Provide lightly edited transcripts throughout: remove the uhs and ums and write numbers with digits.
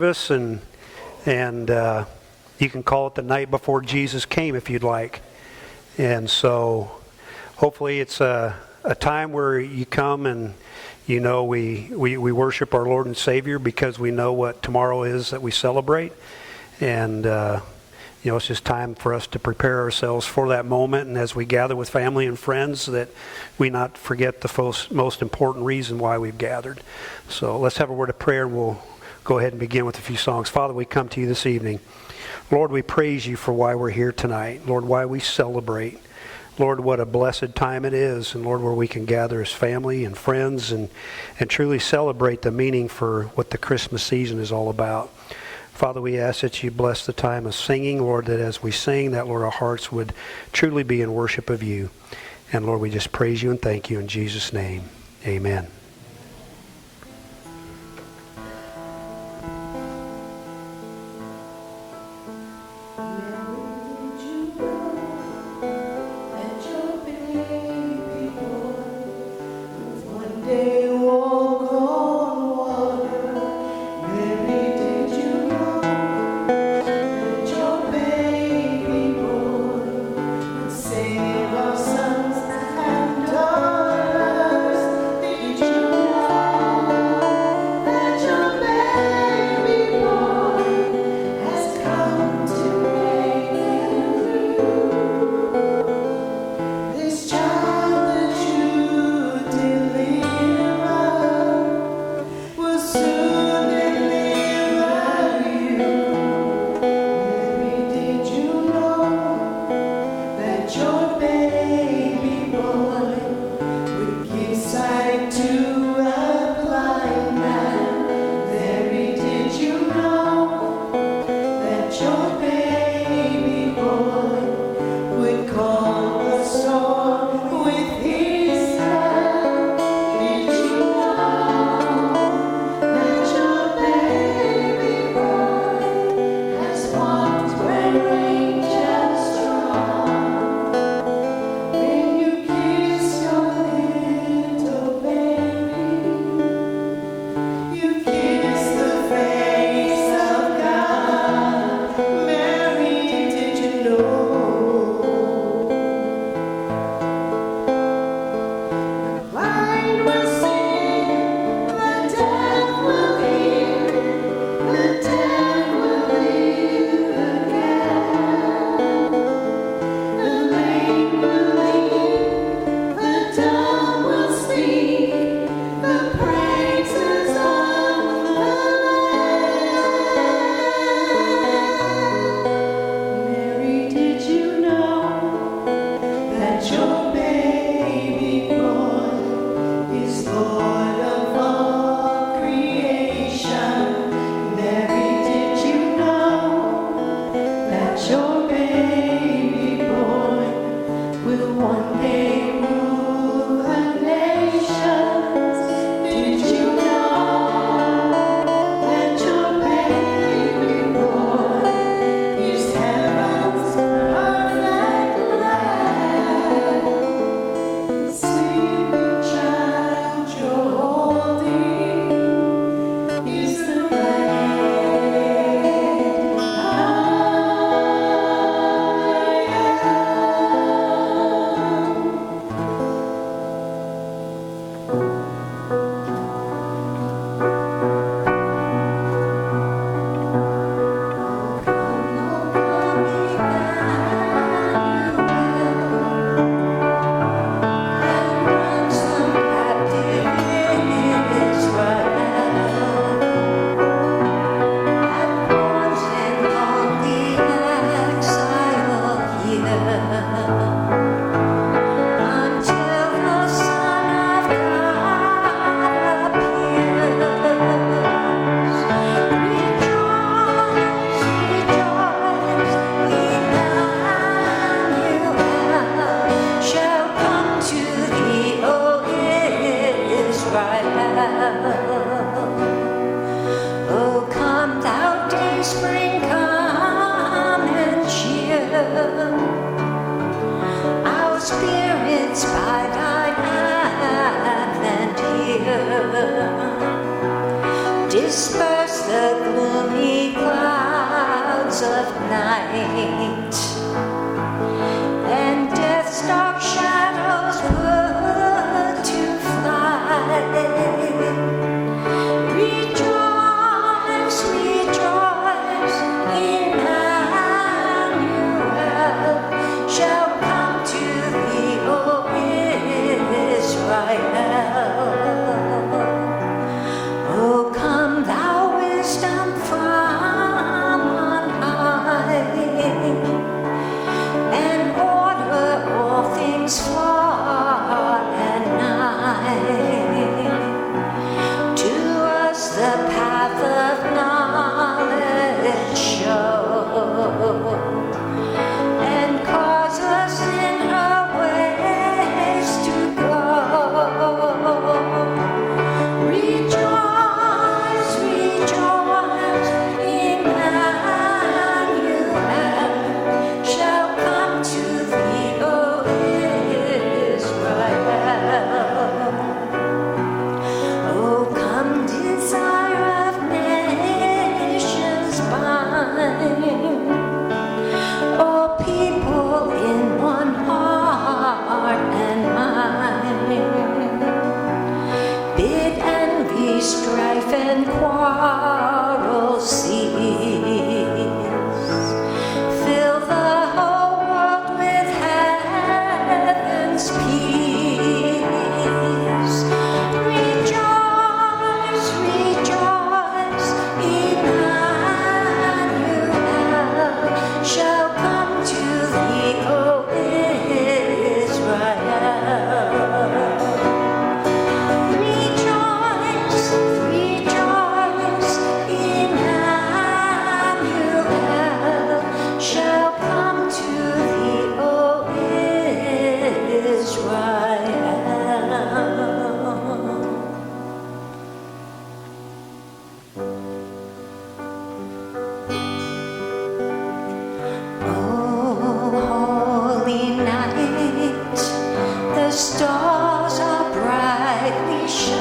service, and you can call it the night before Jesus came if you'd like. And so hopefully it's a time where you come and you know we worship our Lord and Savior because we know what tomorrow is that we celebrate. And it's just time for us to prepare ourselves for that moment, and as we gather with family and friends, that we not forget the most important reason why we've gathered. So let's have a word of prayer, and we'll go ahead and begin with a few songs. Father, we come to you this evening. Lord, we praise you for why we're here tonight. Lord, why we celebrate. Lord, what a blessed time it is, and Lord, where we can gather as family and friends and truly celebrate the meaning for what the Christmas season is all about. Father, we ask that you bless the time of singing, Lord, that as we sing, that, Lord, our hearts would truly be in worship of you. And, Lord, we just praise you and thank you in Jesus' name. Amen. Lord of all creation, Mary. hours of night, and death's dark shadows put to flight. Rejoice, rejoice, Emmanuel shall come to thee, O Israel. Oh, come thou wisdom from on high, and order all things far and nigh. To us the path of knowledge show, and cause us in her ways to go. Rejoice, rejoice, Emmanuel shall come to thee, O Israel. Oh, come, desire of nations bind, all people in one heart and mind. Bid envy, strife, and quarrel cease. Fill the whole world with heaven's peace. Rejoice, rejoice, Emmanuel shall come to thee, O Israel. Rejoice, rejoice, Emmanuel shall come to thee, O Israel. Oh, holy night, the stars are brightly shining.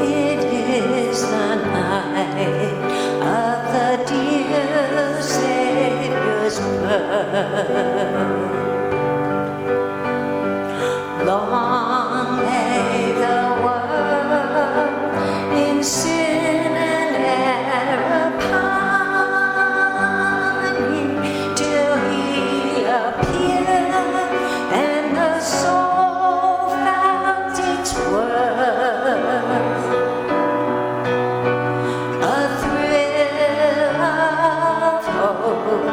It is the night of the dear Savior's birth. Long lay the world in sin and error pining, till he appeared and the soul felt its worth. A thrill of hope,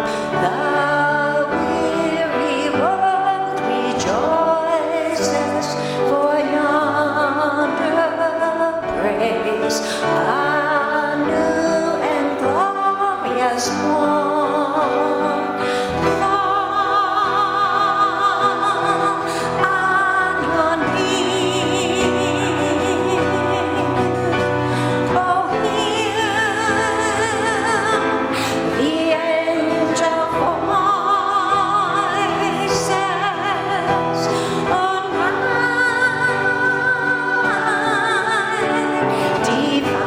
the weary world rejoices, for yonder praise a new and glorious morn. Fall on your knees. Oh, hear the angel voices. Oh, night divine.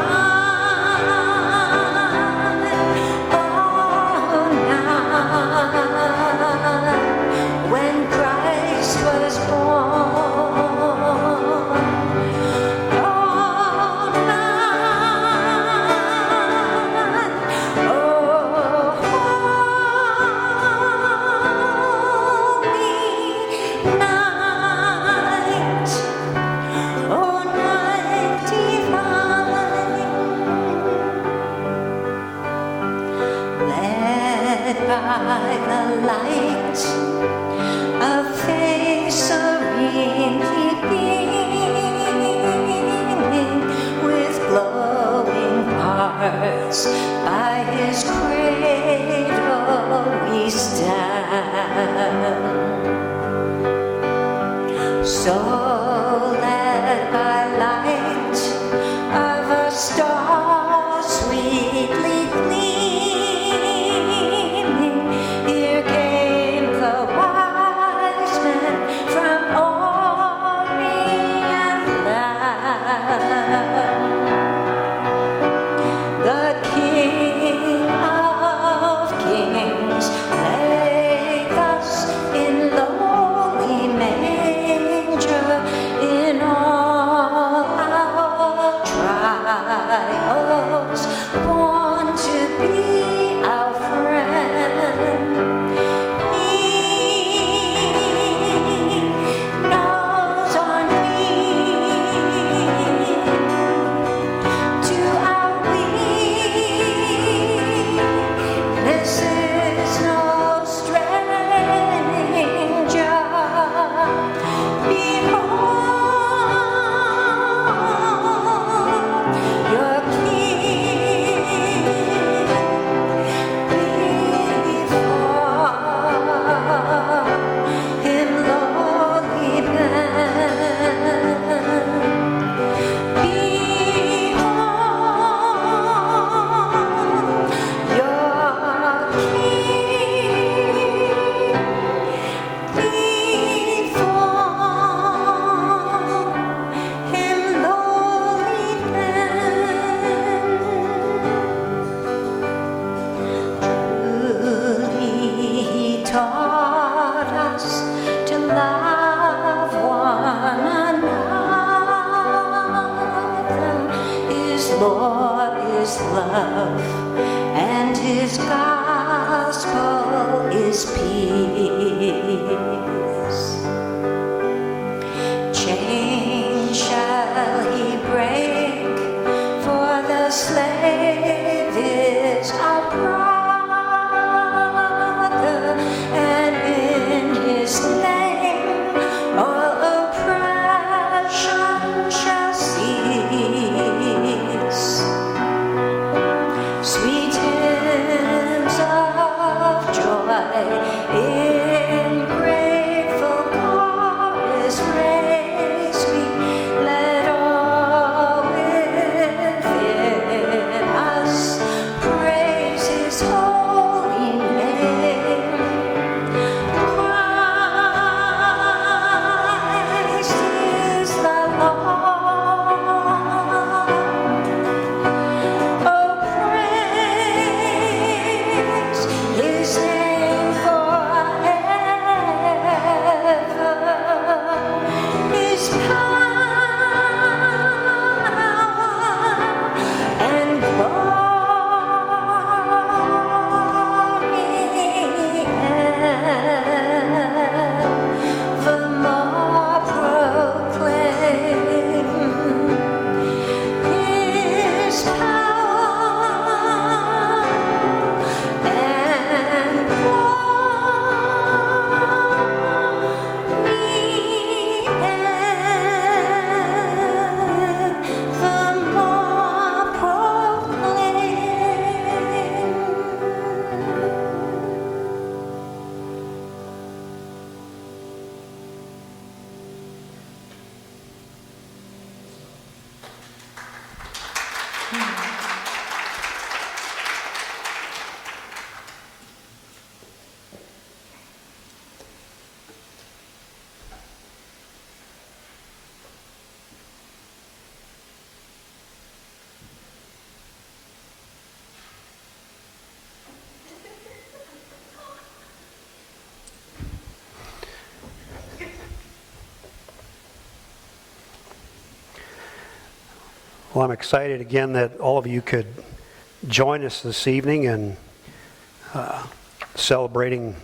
Oh, night when Christ was born. Oh, night, oh, holy night, oh, night divine, led by the light of faith serenely beaming, with glowing hearts by his cradle we stand. So led by light of a star sweetly gleaming, here came the wise men from Orient land. The King is love, and his gospel is peace. Chains shall he break, for the slave is our brother, and in his name all oppression shall cease. Sweet hymns of joy in grateful chorus raise we, let all within us praise his holy name. Christ is the Lord. Oh, praise his name forever. His power and glory evermore proclaim. His power and glory evermore Well, I'm excited again that all of you could join us this evening in celebrating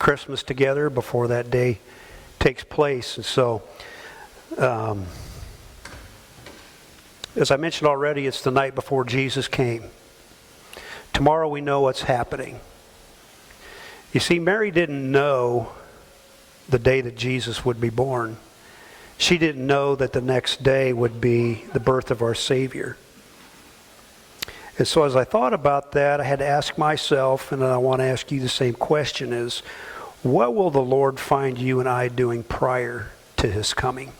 Christmas together before that day takes place. And so, as I mentioned already, it's the night before Jesus came. Tomorrow we know what's happening. You see, Mary didn't know the day that Jesus would be born. She didn't know that the next day would be the birth of our Savior. And so as I thought about that, I had to ask myself, and I want to ask you the same question, is what will the Lord find you and I doing prior to his coming?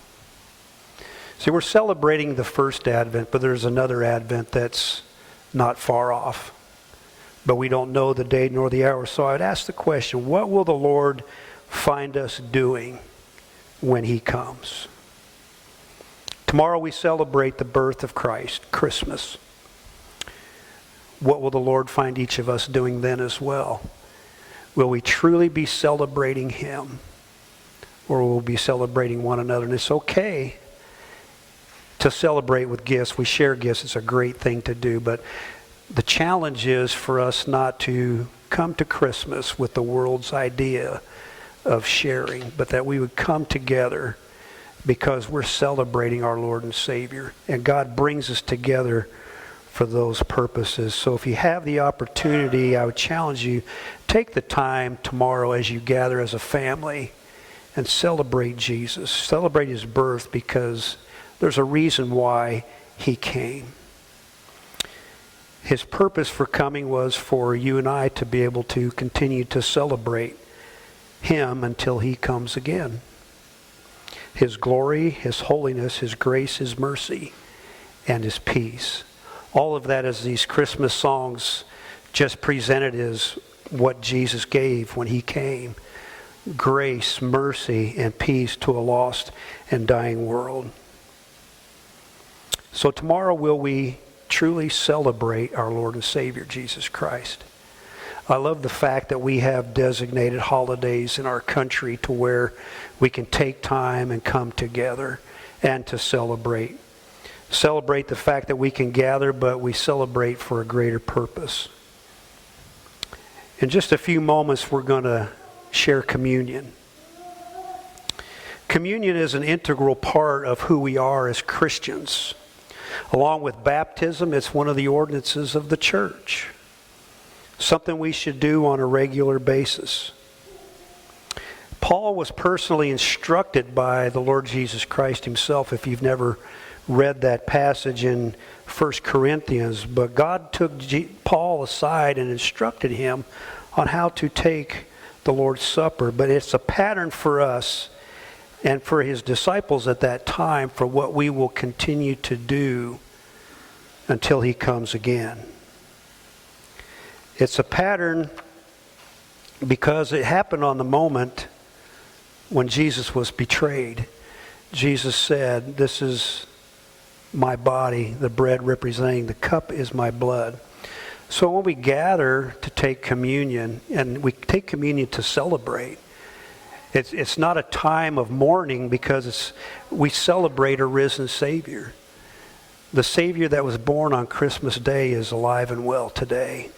See, we're celebrating the first Advent, but there's another Advent that's not far off. But we don't know the day nor the hour. So I'd ask the question, what will the Lord find us doing when he comes? Tomorrow we celebrate the birth of Christ, Christmas. What will the Lord find each of us doing then as well? Will we truly be celebrating him, or will we be celebrating one another? And it's okay to celebrate with gifts. We share gifts. It's a great thing to do. But the challenge is for us not to come to Christmas with the world's idea of sharing, but that we would come together because we're celebrating our Lord and Savior. And God brings us together for those purposes. So if you have the opportunity, I would challenge you, take the time tomorrow as you gather as a family and celebrate Jesus. Celebrate his birth, because there's a reason why he came. His purpose for coming was for you and I to be able to continue to celebrate him until he comes again. His glory, his holiness, his grace, his mercy, and his peace. All of that, as these Christmas songs just presented, is what Jesus gave when he came. Grace, mercy, and peace to a lost and dying world. So tomorrow will we truly celebrate our Lord and Savior, Jesus Christ. I love the fact that we have designated holidays in our country to where we can take time and come together and to celebrate celebrate the fact that we can gather, but we celebrate for a greater purpose. In just a few moments, we're going to share communion. Communion is an integral part of who we are as Christians. Along with baptism, it's one of the ordinances of the church. Something we should do on a regular basis. Paul was personally instructed by the Lord Jesus Christ himself, if you've never read that passage in 1 Corinthians. But God took Paul aside and instructed him on how to take the Lord's Supper. But it's a pattern for us and for his disciples at that time for what we will continue to do until he comes again. It's a pattern because it happened on the moment when Jesus was betrayed. Jesus said, "This is my body, the bread representing the cup is my blood." So when we gather to take communion, and we take communion to celebrate, it's not a time of mourning because we celebrate a risen Savior. The Savior that was born on Christmas Day is alive and well today.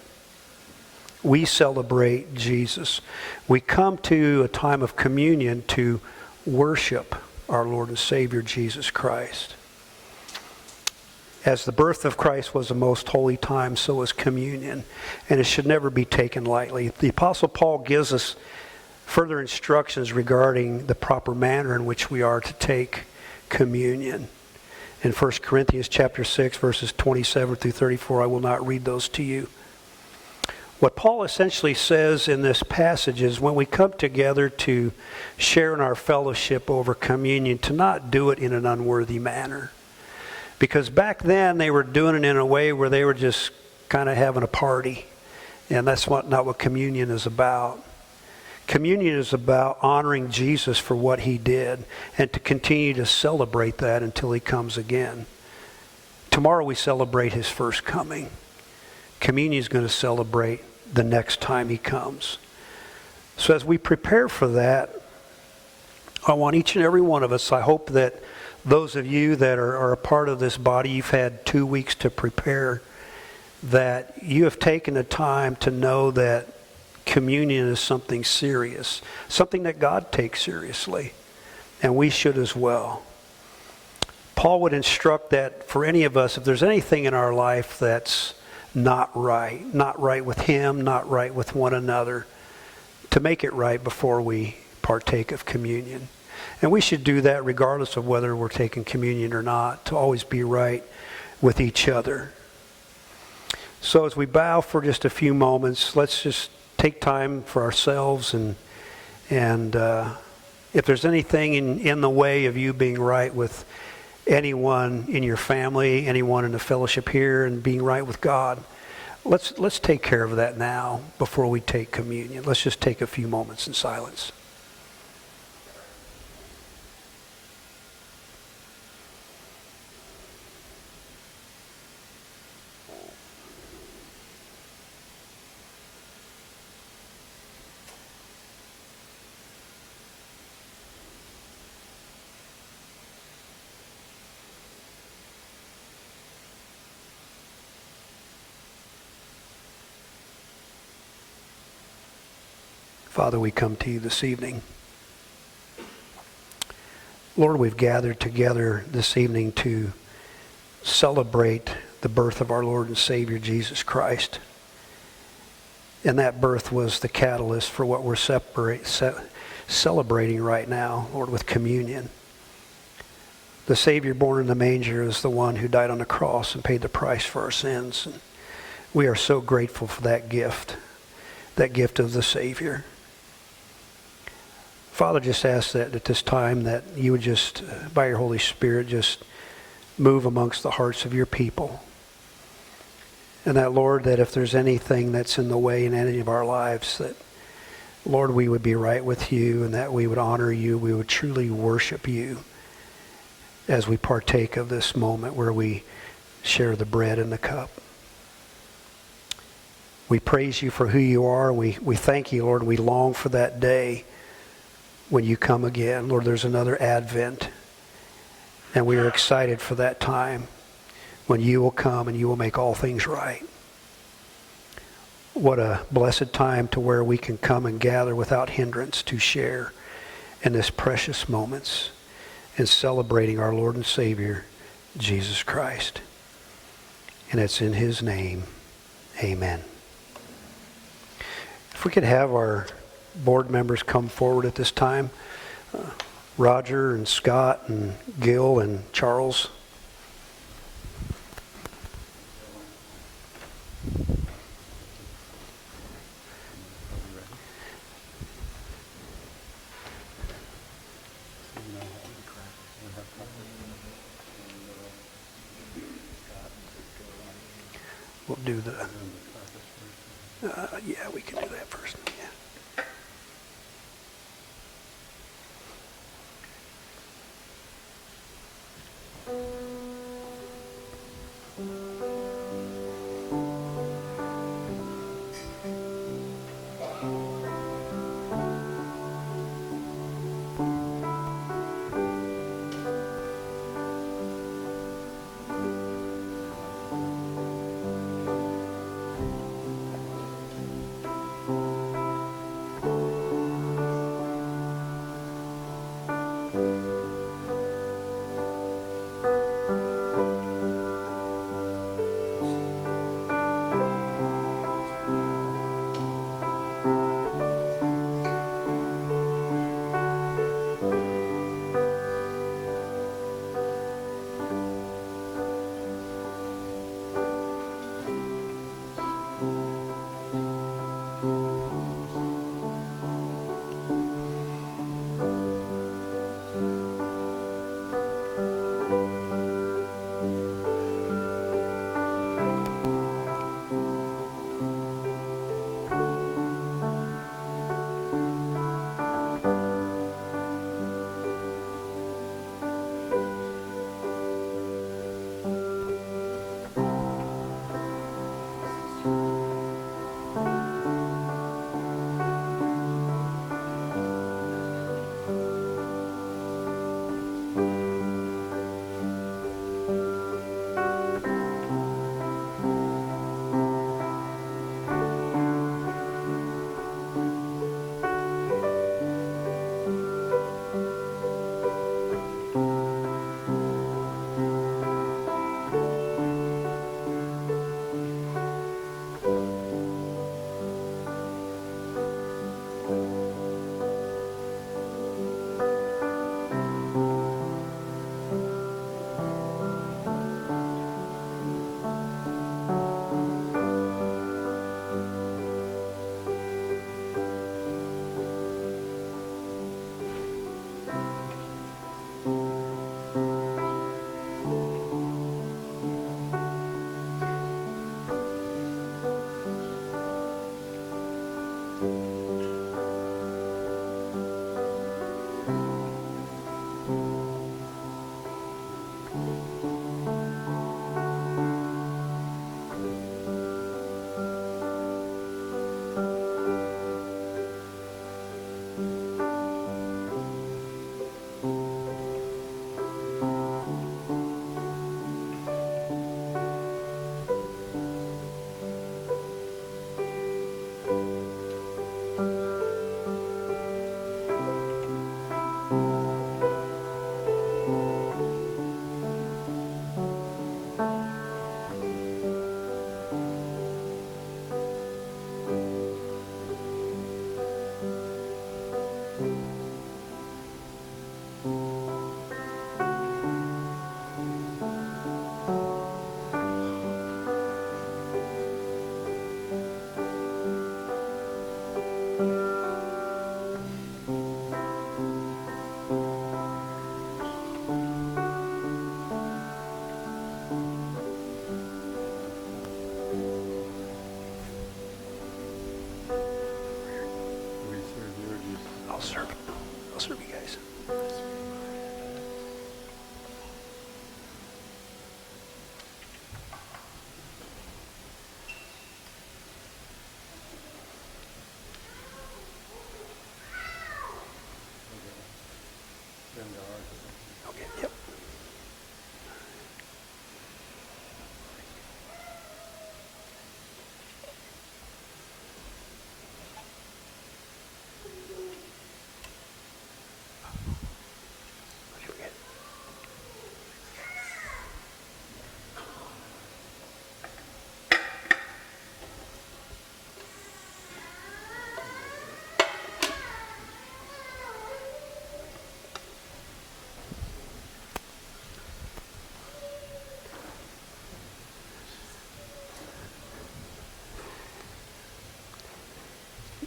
We celebrate Jesus. We come to a time of communion to worship our Lord and Savior Jesus Christ. As the birth of Christ was a most holy time, so is communion, and it should never be taken lightly. The Apostle Paul gives us further instructions regarding the proper manner in which we are to take communion. In 1 Corinthians chapter 6, verses 27 through 34, I will not read those to you. What Paul essentially says in this passage is when we come together to share in our fellowship over communion, to not do it in an unworthy manner. Because back then they were doing it in a way where they were just kind of having a party. And that's not what communion is about. Communion is about honoring Jesus for what he did and to continue to celebrate that until he comes again. Tomorrow we celebrate his first coming. Communion is going to celebrate the next time he comes. So as we prepare for that, I want each and every one of us, I hope that those of you that are a part of this body, you've had 2 weeks to prepare, that you have taken the time to know that communion is something serious, something that God takes seriously, and we should as well. Paul would instruct that for any of us, if there's anything in our life that's not right with him, not right with one another, to make it right before we partake of communion. And we should do that regardless of whether we're taking communion or not, to always be right with each other. So as we bow for just a few moments, let's just take time for ourselves, and if there's anything in the way of you being right with anyone in your family, anyone in the fellowship here, and being right with God, let's take care of that now before we take communion. Let's just take a few moments in silence. Father, we come to you this evening. Lord, we've gathered together this evening to celebrate the birth of our Lord and Savior, Jesus Christ. And that birth was the catalyst for what we're celebrating right now, Lord, with communion. The Savior born in the manger is the one who died on the cross and paid the price for our sins. And we are so grateful for that gift of the Savior. Father, just ask that at this time that you would just, by your Holy Spirit, just move amongst the hearts of your people. And that, Lord, that if there's anything that's in the way in any of our lives, that, Lord, we would be right with you and that we would honor you, we would truly worship you as we partake of this moment where we share the bread and the cup. We praise you for who you are. We thank you, Lord. We long for that day when you come again. Lord, there's another Advent, and we are excited for that time. when you will come and you will make all things right. What a blessed time to where we can come and gather without hindrance to share in this precious moments in celebrating our Lord and Savior, Jesus Christ. And it's in his name, amen. If we could have our board members come forward at this time. Roger and Scott and Gil and Charles. We'll do the... yeah, we can do that first. Yeah. I'll serve you guys. Okay, yep.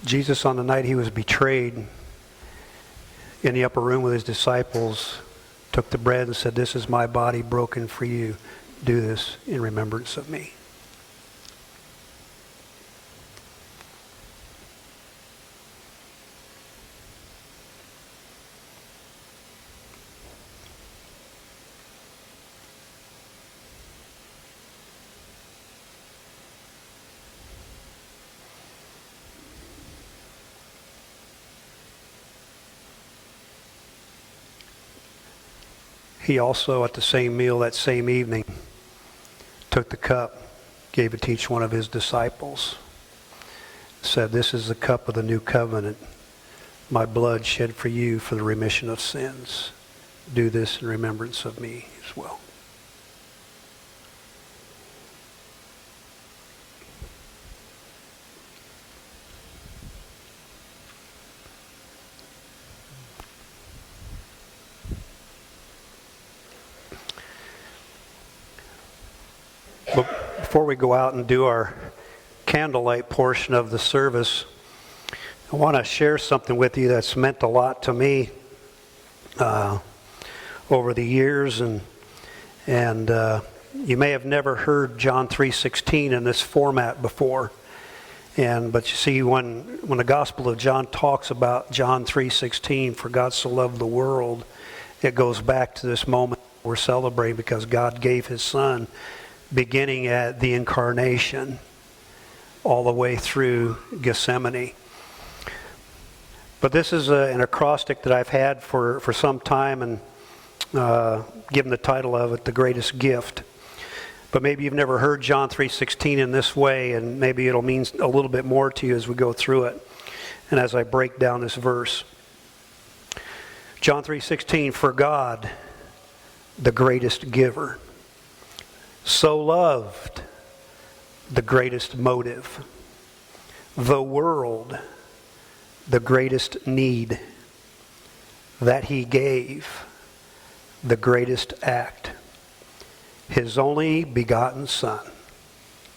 Jesus, on the night he was betrayed, in the upper room with his disciples, took the bread and said, "This is my body broken for you. Do this in remembrance of me." He also, at the same meal that same evening, took the cup, gave it to each one of his disciples, said, "This is the cup of the new covenant, my blood shed for you for the remission of sins. Do this in remembrance of me as well." But before we go out and do our candlelight portion of the service, I want to share something with you that's meant a lot to me over the years, and you may have never heard John 3:16 in this format before. But you see, when the Gospel of John talks about John 3:16, for God so loved the world, it goes back to this moment we're celebrating because God gave his Son, beginning at the incarnation all the way through Gethsemane. But this is an acrostic that I've had for some time, and given the title of it, The Greatest Gift. But maybe you've never heard John 3:16 in this way, and maybe it'll mean a little bit more to you as we go through it and as I break down this verse. John 3:16, for God, the greatest giver, so loved, the greatest motive, the world, the greatest need, that he gave, the greatest act, his only begotten Son,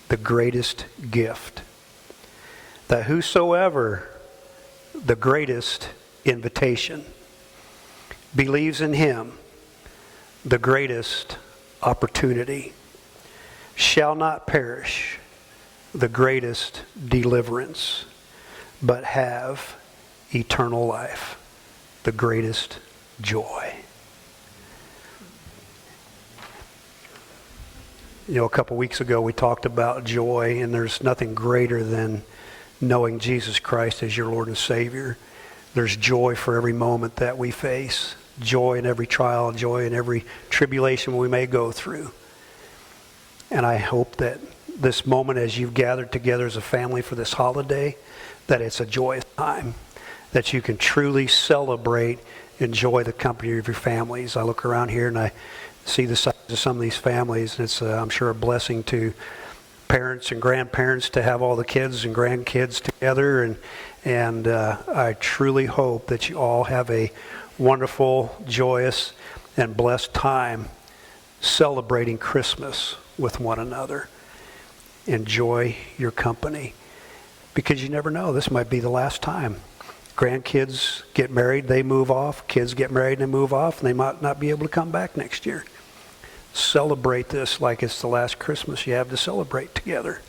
the greatest gift, that whosoever, the greatest invitation, believes in him, the greatest opportunity, shall not perish, the greatest deliverance, but have eternal life, the greatest joy. You know, a couple weeks ago we talked about joy, and there's nothing greater than knowing Jesus Christ as your Lord and Savior. There's joy for every moment that we face, joy in every trial, joy in every tribulation we may go through. And I hope that this moment, as you've gathered together as a family for this holiday, that it's a joyous time, that you can truly celebrate, enjoy the company of your families. I look around here and I see the size of some of these families, and it's, I'm sure, a blessing to parents and grandparents to have all the kids and grandkids together. And I truly hope that you all have a wonderful, joyous, and blessed time celebrating Christmas with one another. Enjoy your company, because you never know, this might be the last time. Grandkids get married, they move off. Kids get married and they move off, and they might not be able to come back next year. Celebrate this like it's the last Christmas you have to celebrate together,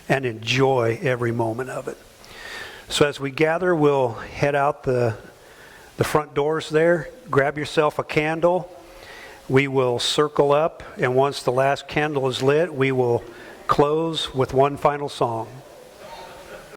and enjoy every moment of it. So as we gather, we'll head out the front doors there. Grab yourself a candle. We will circle up, and once the last candle is lit, we will close with one final song.